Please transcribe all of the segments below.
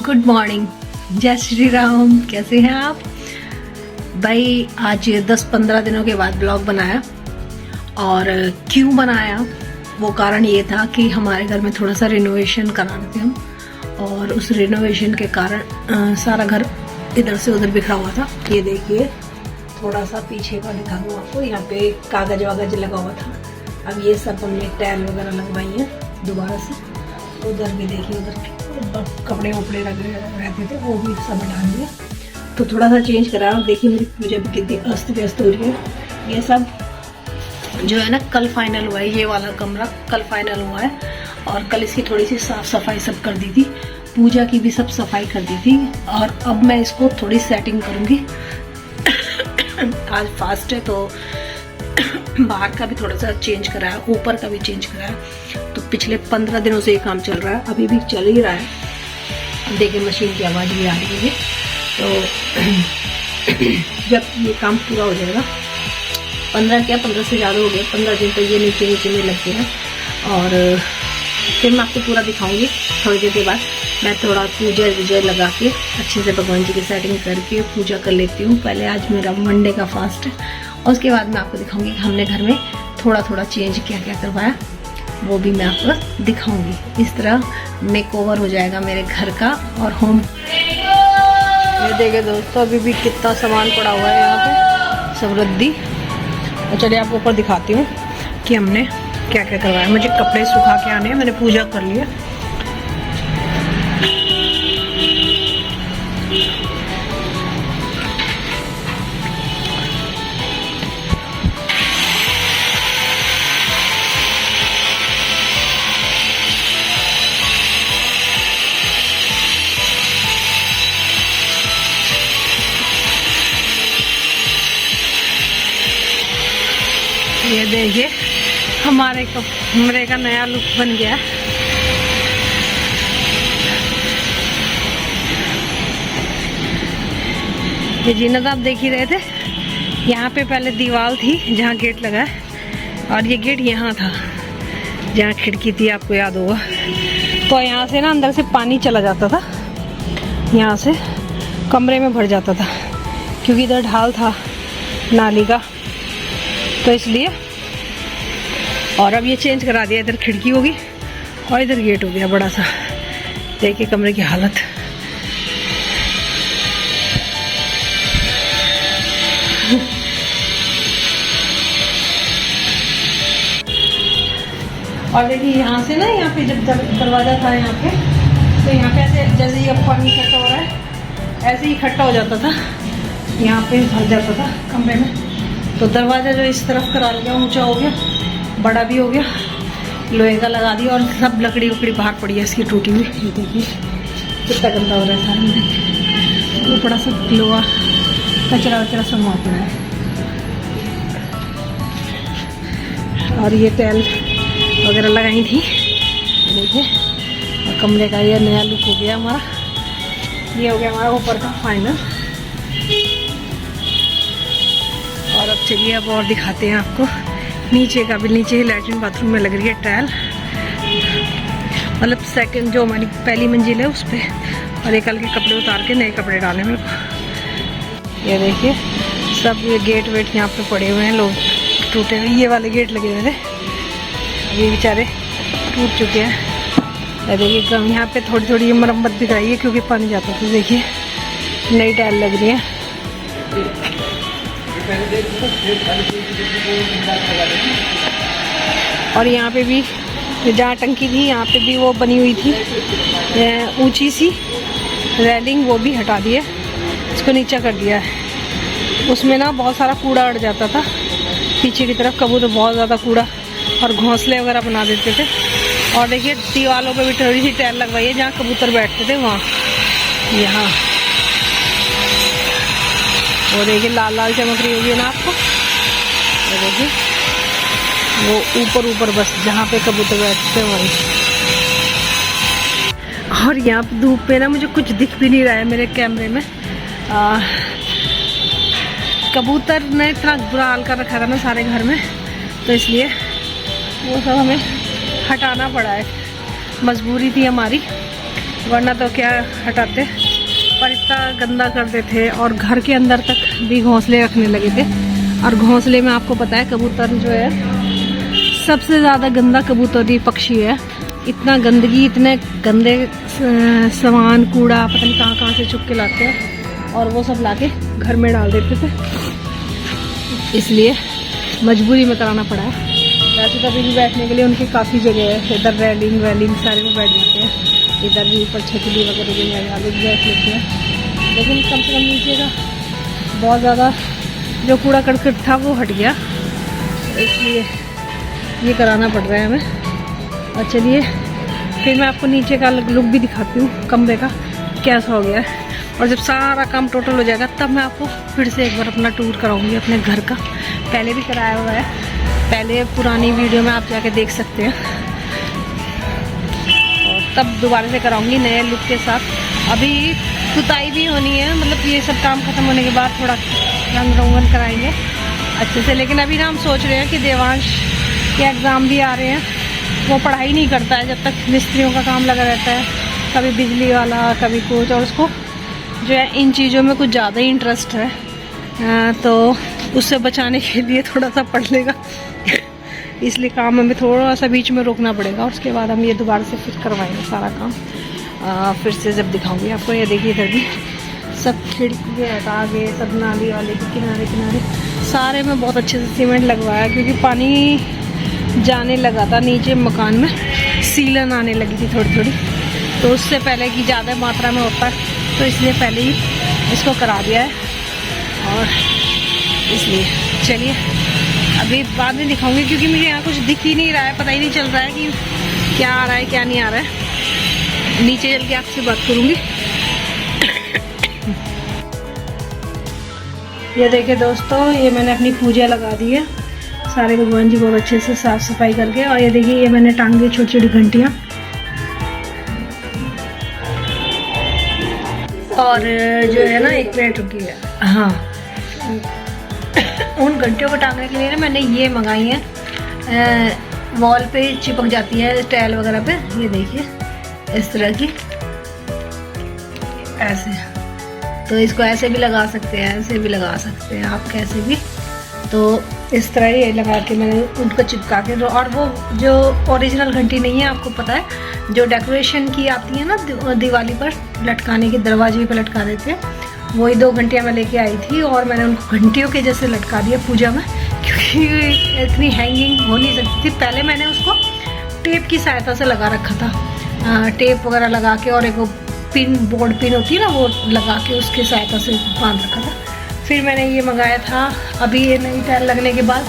Good morning, जय श्री राम। कैसे हैं आप भाई? आज 10-15 दिनों के बाद ब्लॉग बनाया। और क्यों बनाया, वो कारण ये था कि हमारे घर में थोड़ा सा रिनोवेशन करा रहे थे हम, और उस रिनोवेशन के कारण सारा घर इधर से उधर बिखरा हुआ था। ये देखिए, थोड़ा सा पीछे का दिखा दूँ आपको, यहाँ पे कागज वागज लगा हुआ था। अब ये सब हमने टाइल वगैरह लगवाई है दोबारा से। उधर भी देखिए, उधर कपड़े वपड़े लगे रहते थे, वो भी सब हटा दिया। तो थोड़ा सा चेंज करा। देखिए मेरी पूजा भी कितनी अस्त व्यस्त हो रही है। ये सब जो है ना, कल फाइनल हुआ है। ये वाला कमरा कल फाइनल हुआ है, और कल इसकी थोड़ी सी साफ सफाई सब कर दी थी। पूजा की भी सब सफाई कर दी थी, और अब मैं इसको थोड़ी सेटिंग करूँगी। आज फास्ट है तो बाहर का भी थोड़ा सा चेंज कराया, ऊपर का भी चेंज कराया। तो पिछले 15 दिनों से ये काम चल रहा है, अभी भी चल ही रहा है। देखिए मशीन की आवाज़ भी आ रही है। तो जब ये काम पूरा हो जाएगा, 15 से ज़्यादा हो गया, 15 दिन तो ये नीचे में लग गया। और फिर मैं आपको पूरा दिखाऊंगी थोड़ी देर के बाद। मैं थोड़ा पूजा वूजा लगा के अच्छे से भगवान जी की सेटिंग करके पूजा कर लेती हूँ। पहले आज मेरा मंडे का फास्ट है, और उसके बाद मैं आपको दिखाऊंगी कि हमने घर में थोड़ा थोड़ा चेंज क्या क्या करवाया, वो भी मैं आपको दिखाऊंगी। इस तरह मेक ओवर हो जाएगा मेरे घर का और होम। ये देखिए दोस्तों, अभी भी कितना सामान पड़ा हुआ है यहाँ पे, सब रद्दी। और चलिए आपको ऊपर दिखाती हूँ कि हमने क्या क्या करवाया। मुझे कपड़े सुखा के आने हैं, मैंने पूजा कर लिया। ये देखिए हमारे कमरे का नया लुक बन गया। ये जीनत आप देख ही रहे थे, यहाँ पे पहले दीवार थी जहाँ गेट लगा है, और ये गेट यहाँ था जहाँ खिड़की थी, आपको याद होगा। तो यहाँ से ना अंदर से पानी चला जाता था, यहाँ से कमरे में भर जाता था, क्योंकि इधर ढाल था नाली का, तो इसलिए। और अब ये चेंज करा दिया, इधर खिड़की होगी और इधर गेट हो गया बड़ा सा। देखिए कमरे की हालत। और देखिए यहाँ से ना, यहाँ पे जब दरवाजा था यहाँ पे, तो यहाँ पे ऐसे जैसे ही अब पानी इकट्ठा हो रहा है, ऐसे ही इकट्ठा हो जाता था, यहाँ पे भर जाता था कमरे में। तो दरवाजा जो इस तरफ करा लिया, ऊंचा हो गया, बड़ा भी हो गया, लोहे का लगा दिया। और सब लकड़ी उकड़ी बाहर पड़ी है इसकी टूटी हुई। ये देखिए कितना गंदा हो रहा है सारा में, वो बड़ा सा लोहा कचरा वचरा सब वहाँ पड़ा है। और ये टाइल वगैरह लगाई थी, देखिए। और कमरे का ये नया लुक हो गया हमारा। ये हो गया हमारा ऊपर का फाइनल। और अब चलिए अब और दिखाते हैं आपको नीचे का भी। नीचे ही लैट्रिन बाथरूम में लग रही है टाइल, मतलब सेकंड जो हमारी पहली मंजिल है उस पर। और ये कल के कपड़े उतार के नए कपड़े डाले मेरे को। ये देखिए सब ये गेट वेट यहाँ पे पड़े हुए हैं, लोग टूटे हुए। ये वाले गेट लगे हुए थे, ये बेचारे टूट चुके हैं। ये देखिए यहाँ पे थोड़ी थोड़ी मरम्मत भी कराई है, क्योंकि पानी जाता था। देखिए नई टाइल लग रही है। और यहाँ पे भी जहाँ टंकी थी, यहाँ पे भी वो बनी हुई थी ऊंची सी रेलिंग, वो भी हटा दी है, इसको नीचा कर दिया है। उसमें ना बहुत सारा कूड़ा अड़ जाता था पीछे की तरफ, कबूतर बहुत ज़्यादा कूड़ा और घोंसले वगैरह बना देते थे। और देखिए दीवारों पे भी थोड़ी सी टाइल लगवाई है, जहाँ कबूतर बैठते थे वहाँ, यहाँ। वो देखिए लाल लाल चमक रही होगी ना आपको। वो देखिए वो ऊपर बस जहाँ पे कबूतर बैठते हैं वहीं। और यहाँ पे धूप पे ना मुझे कुछ दिख भी नहीं रहा है मेरे कैमरे में। कबूतर ने इतना बुरा हाल कर रखा था ना सारे घर में, तो इसलिए वो सब हमें हटाना पड़ा है, मजबूरी थी हमारी। वरना तो क्या हटाते, पर इतना गंदा कर देते और घर के अंदर तक भी घोंसले रखने लगे थे। और घोंसले में आपको पता है कबूतर जो है सबसे ज़्यादा गंदा कबूतरी पक्षी है। इतना गंदगी, इतने गंदे सामान कूड़ा पता नहीं कहाँ से चुप के लाते हैं और वो सब लाके घर में डाल देते थे, इसलिए मजबूरी में कराना पड़ा है। वैसे तो अभी भी बैठने के लिए उनकी काफ़ी जगह है, इधर रेलिंग सारे में बैठ जाते हैं, इधर भी ऊपर छतरी वगैरह भी आगे भी बैठ लेते हैं, लेकिन कम से कम नीचे का बहुत ज़्यादा जो कूड़ा करकट था वो हट गया, इसलिए ये कराना पड़ रहा है हमें। और चलिए फिर मैं आपको नीचे का लुक भी दिखाती हूँ कमरे का कैसा हो गया है, और जब सारा काम टोटल हो जाएगा तब मैं आपको फिर से एक बार अपना टूर कराऊंगी अपने घर का। पहले भी कराया हुआ है, पहले पुरानी वीडियो में आप जाके देख सकते हैं, और तब दोबारा से कराऊंगी नए लुक के साथ। अभी पुताई भी होनी है, मतलब ये सब काम खत्म होने के बाद थोड़ा रंग रोगन कराएंगे अच्छे से। लेकिन अभी ना हम सोच रहे हैं कि देवांश के एग्ज़ाम भी आ रहे हैं, वो पढ़ाई नहीं करता है जब तक मिस्त्रियों का काम लगा रहता है, कभी बिजली वाला कभी कुछ, और उसको जो है इन चीज़ों में कुछ ज़्यादा ही इंटरेस्ट है, तो उससे बचाने के लिए थोड़ा सा पढ़ लेगा इसलिए काम हमें थोड़ा सा बीच में रोकना पड़ेगा, और उसके बाद हम ये दोबारा से फिर करवाएंगे सारा काम। फिर से जब दिखाऊंगी आपको। ये देखिए इधर भी सब खिड़की के हटा के सब नाली वाले के किनारे सारे में बहुत अच्छे से सीमेंट लगवाया, क्योंकि पानी जाने लगा था नीचे मकान में, सीलन आने लगी थी थोड़ी, तो उससे पहले की ज़्यादा मात्रा में होता है, तो इसलिए पहले ही इसको करा दिया है। और इसलिए चलिए अभी बाद में दिखाऊंगी, क्योंकि मुझे यहाँ कुछ दिख ही नहीं रहा है, पता ही नहीं चल रहा है कि क्या आ रहा है क्या नहीं आ रहा है। नीचे चल के आपसे बात करूँगी। ये देखिए दोस्तों, ये मैंने अपनी पूजा लगा दी है सारे भगवान जी बहुत अच्छे से साफ सफाई करके। और ये देखिए ये मैंने टांग दी छोटी छोटी घंटियाँ, और जो है ना एक मिनट रुकिए, हाँ उन घंटियों को टांगने के लिए ना मैंने ये मंगाई है, वॉल पे चिपक जाती है टाइल वगैरह पे। ये देखिए इस तरह की, ऐसे, तो इसको ऐसे भी लगा सकते हैं, ऐसे भी लगा सकते हैं आप, कैसे भी। तो इस तरह ये लगा के मैंने उनको चिपका के, और वो जो ओरिजिनल घंटी नहीं है, आपको पता है जो डेकोरेशन की आती है ना दिवाली पर लटकाने के, दरवाजे पे लटका देते हैं, वही 2 घंटियाँ मैं लेके आई थी, और मैंने उनको घंटियों के जैसे लटका दिया पूजा में, क्योंकि इतनी हैंगिंग हो नहीं सकती थी। पहले मैंने उसको टेप की सहायता से लगा रखा था, टेप वगैरह लगा के, और एक वो पिन, बोर्ड पिन होती है ना, वो लगा के उसकी सहायता से बांध रखा था। फिर मैंने ये मंगाया था अभी ये नई टाइल लगने के बाद,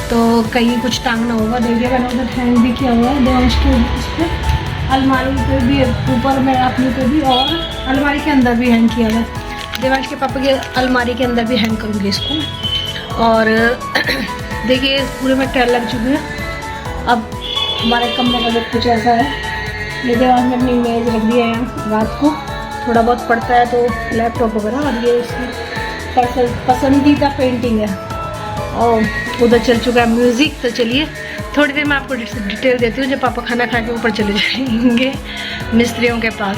तो कहीं कुछ टांगना होगा। देखिए मैंने उधर हैंग भी किया हुआ है देवांश के उस पर, अलमारी पे भी ऊपर में अपनी पे भी, और अलमारी के अंदर भी हैंग किया हुआ है। देवांश के पापा की अलमारी के अंदर भी हैंग करूँगी इसको। और देखिए पूरे में टाइल लग चुकी है। अब हमारे कमरे का लुक कुछ ऐसा है। ये देवांश ने अपनी मेज रख दिया है, रात को थोड़ा बहुत पढ़ता है तो लैपटॉप वगैरह, और ये इसकी पसंदीदा पेंटिंग है। और उधर चल चुका है म्यूज़िक। तो चलिए थोड़ी देर में आपको डिटेल देती हूँ, जब पापा खाना खा के ऊपर चले जाएंगे मिस्त्रियों के पास।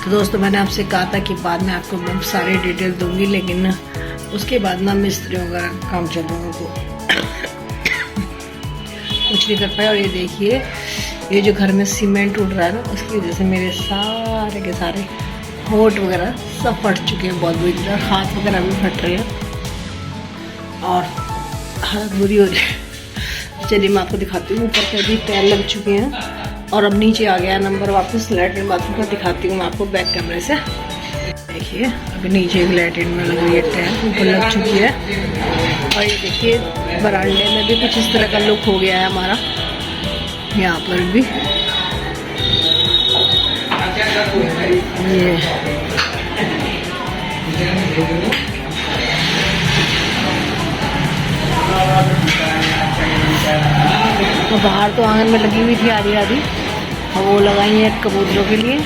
तो दोस्तों मैंने आपसे कहा था कि बाद में आपको मैं सारे डिटेल दूंगी, लेकिन उसके बाद ना मिस्त्रियों का काम चल रहा हो तो कुछ नहीं कर पाया। और ये देखिए ये जो घर में सीमेंट उड़ रहा है ना, उसकी वजह से मेरे सारे के सारे होठ वगैरह सब फट चुके हैं, बहुत बुरी तरह, हाथ वगैरह भी फट रहे हैं और हालत बुरी हो रही है। चलिए मैं आपको दिखाती हूँ। ऊपर के भी टाइल लग चुके हैं और अब नीचे आ गया नंबर वापस लैट्रिन बाथरूम का। दिखाती हूँ मैं आपको बैक कैमरे से। देखिए अभी नीचे भी लैट्रिन में लग रही है टाइल, ऊपर लग चुकी है। और ये देखिए बरामदे में भी कुछ इस तरह का लुक हो गया है हमारा, यहाँ पर भी ये तो बाहर तो आंगन में लगी हुई थी आधी आधी, और वो लगाई है कबूतरों के लिए।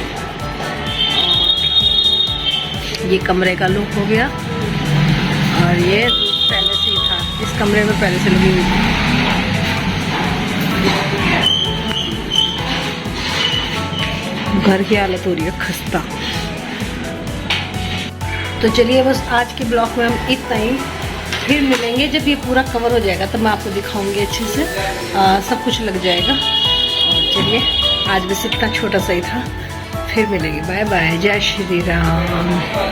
ये कमरे का लुक हो गया, और ये पहले से ही था, इस कमरे में पहले से लगी हुई थी। घर की हालत हो रही है खस्ता। तो चलिए बस आज के ब्लॉग में हम इतना ही, फिर मिलेंगे जब ये पूरा कवर हो जाएगा तब मैं आपको दिखाऊंगी अच्छे से, सब कुछ लग जाएगा। और चलिए आज बस इतना छोटा सा ही था, फिर मिलेंगे। बाय बाय, जय श्री राम।